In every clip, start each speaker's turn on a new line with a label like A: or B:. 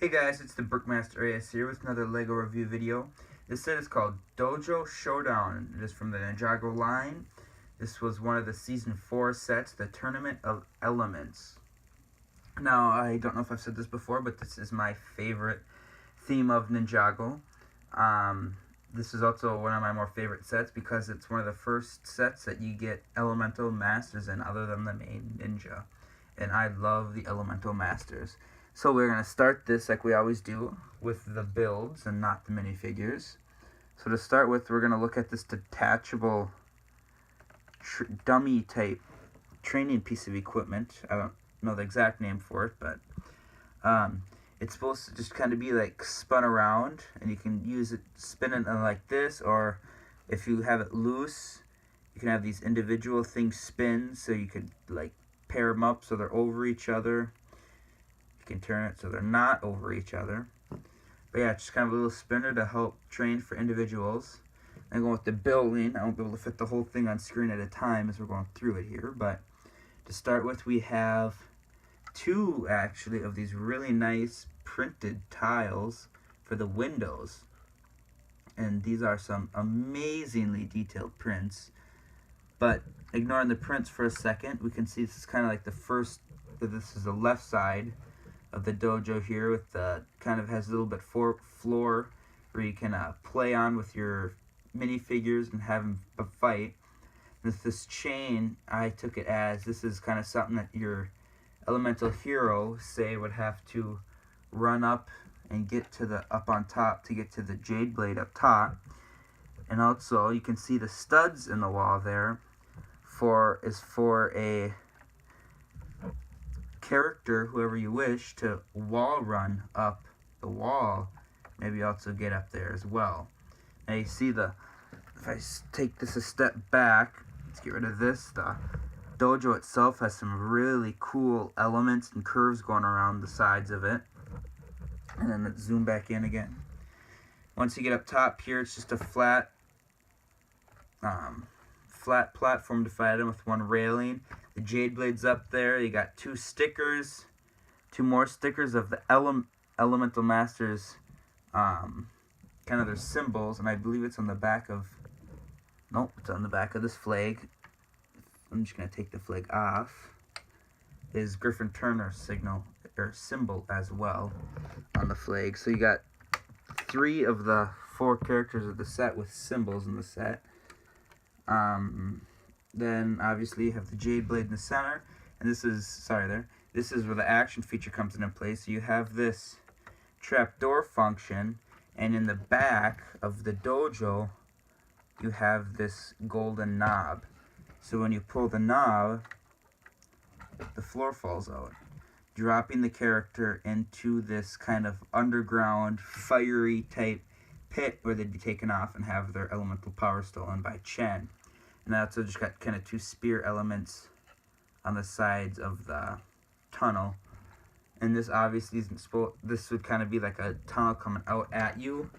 A: Hey guys, it's the Brickmaster AS here with another LEGO review video. This set is called Dojo Showdown. It is from the Ninjago line. This was one of the Season 4 sets, the Tournament of Elements. Now, I don't know if I've said this before, but this is my favorite theme of Ninjago. This is also one of my more favorite sets because it's one of the first sets that you get Elemental Masters in other than the main ninja. And I love the Elemental Masters. So we're going to start this like we always do with the builds and not the minifigures. So to start with, we're going to look at this detachable dummy type training piece of equipment. I don't know the exact name for it, but it's supposed to just kind of be like spun around, and you can use it, spin it like this, or if you have it loose, you can have these individual things spin, so you could like pair them up so they're over each other. You can turn it so they're not over each other. But yeah, just kind of a little spinner to help train for individuals. And going with the building, I won't be able to fit the whole thing on screen at a time as we're going through it here, but to start with, we have two actually of these really nice printed tiles for the windows. And these are some amazingly detailed prints. But ignoring the prints for a second, we can see this is kind of like the first, this is the left side of the dojo here, with the kind of has a little bit floor where you can play on with your minifigures and have them fight. With this chain, I took it as this is kind of something that your elemental hero, say, would have to run up and get to the up on top to get to the jade blade up top. And also you can see the studs in the wall there is for a character, whoever you wish, to wall run up the wall, maybe also get up there as well. Now you see if I take this a step back, let's get rid of this, the dojo itself has some really cool elements and curves going around the sides of it. And then let's zoom back in again. Once you get up top here, it's just a flat platform to fight in with one railing. The jade blade's up there. You got two more stickers of the Elemental Masters, kind of their symbols, and I believe it's on the back of, nope, it's on the back of this flag. I'm just going to take the flag off. Is Griffin Turner's symbol as well on the flag. So you got 3 of the 4 characters of the set with symbols in the set. Then obviously you have the jade blade in the center, and this is where the action feature comes into play. So you have this trapdoor function, and in the back of the dojo you have this golden knob. So when you pull the knob, the floor falls out, dropping the character into this kind of underground fiery type pit where they'd be taken off and have their elemental power stolen by Chen. And I also just got kind of 2 spear elements on the sides of the tunnel. And this obviously isn't this would kind of be like a tunnel coming out at you.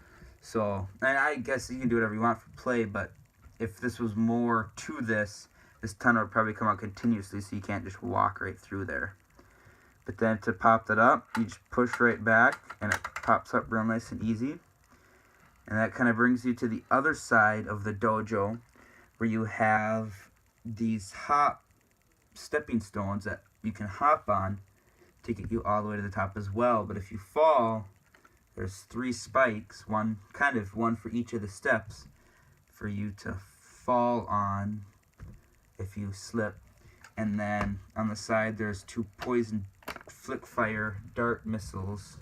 A: So, and I guess you can do whatever you want for play, but if this was more to this tunnel would probably come out continuously, so you can't just walk right through there. But then to pop that up, you just push right back, and it pops up real nice and easy. And that kind of brings you to the other side of the dojo, where you have these stepping stones that you can hop on to get you all the way to the top as well. But if you fall, there's 3 spikes, one for each of the steps, for you to fall on if you slip. And then on the side there's 2 poison flick fire dart missiles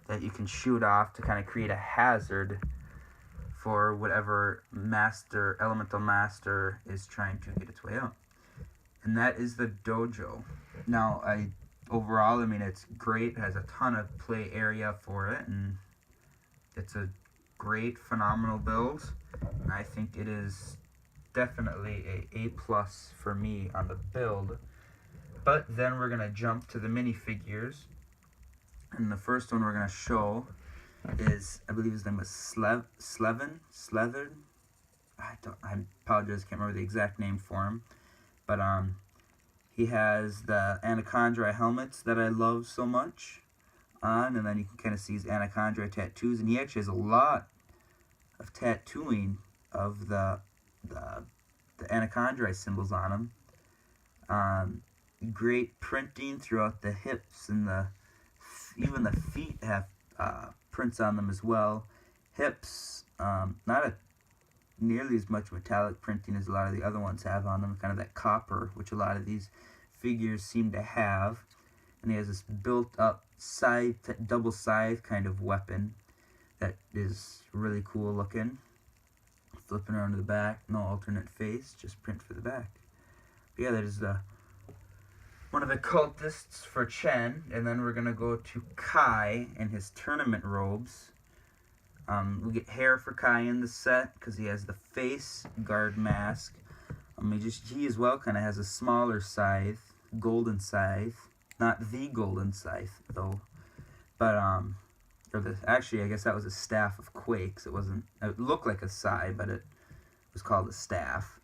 A: that you can shoot off to kind of create a hazard for whatever elemental master is trying to get its way out. And that is the dojo. Now, overall, I mean, it's great. It has a ton of play area for it, and it's a great, phenomenal build. And I think it is definitely a A+ for me on the build. But then we're gonna jump to the minifigures, and the first one we're gonna show is, I believe his name was Slevin. I apologize, can't remember the exact name for him, but he has the Anaconda helmets that I love so much. on, and then you can kind of see his anaconda tattoos, and he actually has a lot of tattooing of the anaconda symbols on him. Great printing throughout the hips, and even the feet have prints on them as well. Hips, not nearly as much metallic printing as a lot of the other ones have on them, kind of that copper, which a lot of these figures seem to have. And he has this built-up double scythe kind of weapon that is really cool looking. Flipping around to the back, no alternate face, just print for the back. But yeah, that is one of the cultists for Chen, and then we're gonna go to Kai in his tournament robes. We get hair for Kai in the set because he has the face guard mask. He as well kind of has a smaller scythe, golden scythe, not the golden scythe though, but actually I guess that was a staff of quakes. It looked like a scythe, but it was called a staff.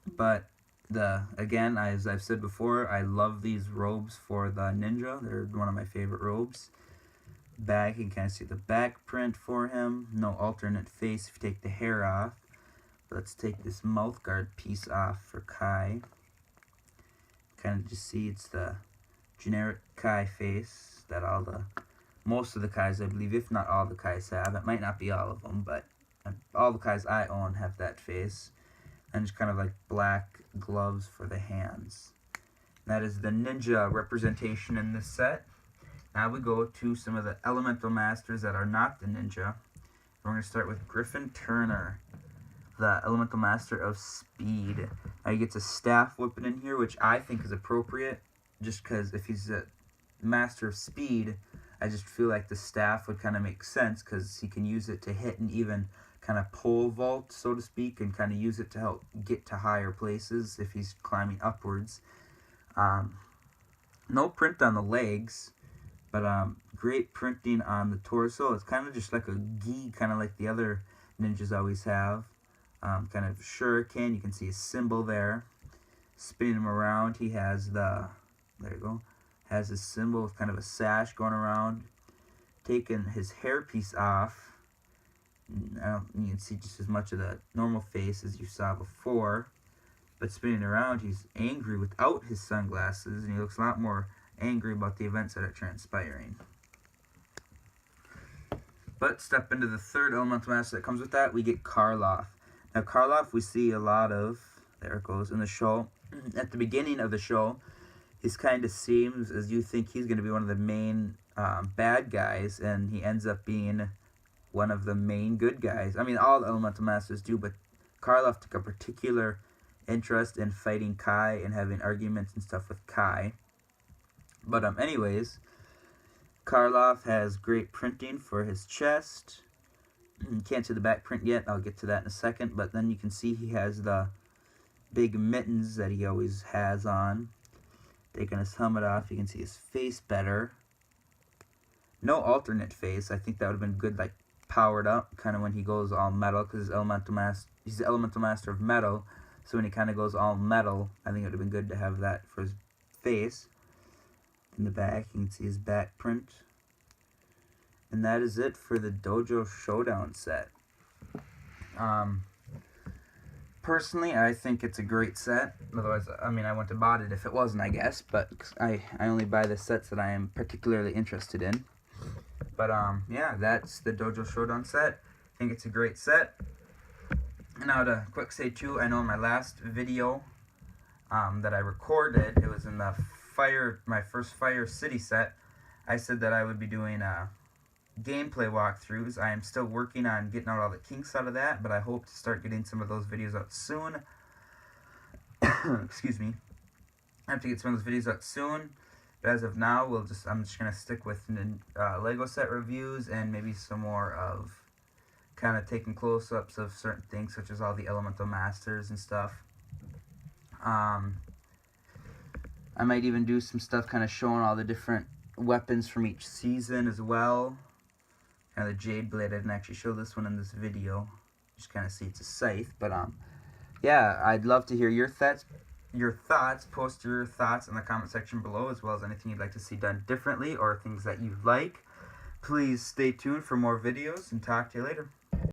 A: But again, as I've said before, I love these robes for the ninja. They're one of my favorite robes. Back, you can kind of see the back print for him. No alternate face if you take the hair off. Let's take this mouth guard piece off for Kai. Kind of just see it's the generic Kai face that most of the Kais, I believe, if not all the Kais have. It might not be all of them, but all the Kais I own have that face. And just kind of like black gloves for the hands. That is the ninja representation in this set. Now we go to some of the elemental masters that are not the ninja. We're going to start with Griffin Turner, the elemental master of speed. Now he gets a staff weapon in here, which I think is appropriate, just because if he's a master of speed, I just feel like the staff would kind of make sense, because he can use it to hit and even kind of pole vault, so to speak, and kind of use it to help get to higher places if he's climbing upwards. No print on the legs, but great printing on the torso. It's kind of just like a gi, kind of like the other ninjas always have. Kind of shuriken, you can see a symbol there. Spinning him around, he has there you go, has a symbol with kind of a sash going around. Taking his hairpiece off, you can see just as much of the normal face as you saw before. But spinning around, he's angry without his sunglasses, and he looks a lot more angry about the events that are transpiring. But step into the third elemental master that comes with that, we get Karloff. Now Karloff we see a lot of, there it goes, in the show. At the beginning of the show, he kind of seems as you think he's going to be one of the main bad guys, and he ends up being one of the main good guys. I mean, all the elemental masters do, but Karloff took a particular interest in fighting Kai and having arguments and stuff with Kai. But anyways, Karloff has great printing for his chest. You can't see the back print yet. I'll get to that in a second. But then you can see he has the big mittens that he always has on. Taking his helmet off, you can see his face better. No alternate face. I think that would have been good, like powered up, kind of when he goes all metal, because he's the elemental master of metal. So when he kind of goes all metal, I think it would have been good to have that for his face. In the back, you can see his back print. And that is it for the Dojo Showdown set. Personally, I think it's a great set. Otherwise, I mean, I wouldn't have bought it if it wasn't, I guess. But I only buy the sets that I am particularly interested in. But, yeah, that's the Dojo Showdown set. I think it's a great set. And now to quick say, too, I know in my last video that I recorded, it was in the my first Fire City set, I said that I would be doing gameplay walkthroughs. I am still working on getting out all the kinks out of that, but I hope to start getting some of those videos out soon. Excuse me. I have to get some of those videos out soon. But as of now, I'm just going to stick with Lego set reviews and maybe some more of kind of taking close-ups of certain things, such as all the Elemental Masters and stuff. I might even do some stuff kind of showing all the different weapons from each season as well. Kind of the Jade Blade, I didn't actually show this one in this video. Just kind of see it's a scythe. But, yeah, I'd love to hear your thoughts. your thoughts. Post your thoughts in the comment section below, as well as anything you'd like to see done differently or things that you like. Please stay tuned for more videos, and talk to you later.